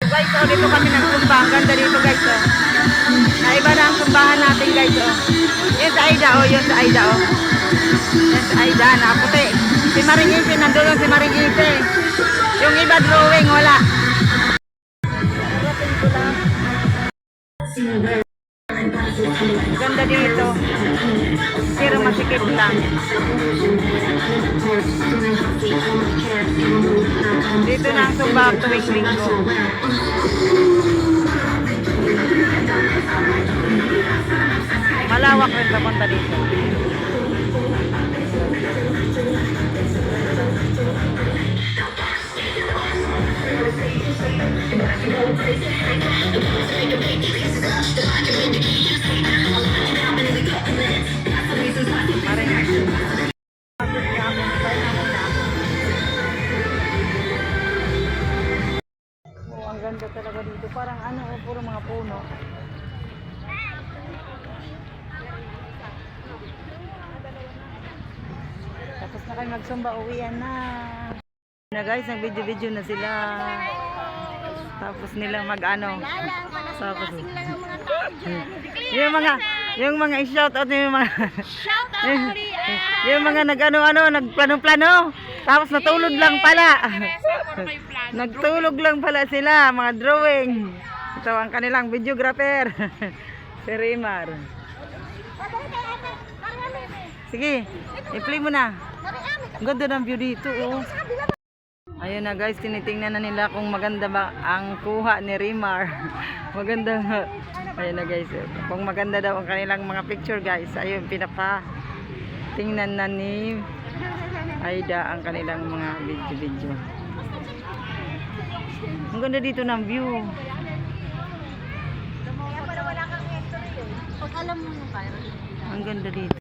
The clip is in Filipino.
guys, oh, dito kami nagsumba. Ang ganda dito guys, oh. Naiba na ang sumbahan natin guys, oh. Yan sa Aida, oh. Yun sa Aida, oh. Yan sa Aida, nakaputi. Si Maringisi, nandun si Maringisi. Yung iba drawing, wala. Ganda dito. Pero masikip lang. Dito na ang sumba tuwing linggo. Malawak rin papunta dito. Ang ganda talaga dito. Parang ano, puro mga puno. Tapos na kayo magsumba, uwian na. Na guys, nag-video-video na sila. Tapos nila mag-ano. Tapos yung mga i-shout out yung mga yung mga nag-ano-ano, nagplano-plano. Tapos natulog lang pala. Nagtulog lang pala sila, mga drawing. Ito ang kanilang videographer. Si Rimar. Sige, i-play mo na. Ang ganda ng view dito, oh. Ayun na guys, tinitingnan na nila kung maganda ba ang kuha ni Rimar. Maganda nga. Ayun na guys, kung maganda daw ang kanilang mga picture guys. Ayun, tingnan na ni Aida ang kanilang mga video. Ang ganda dito ng view. Ang ganda dito.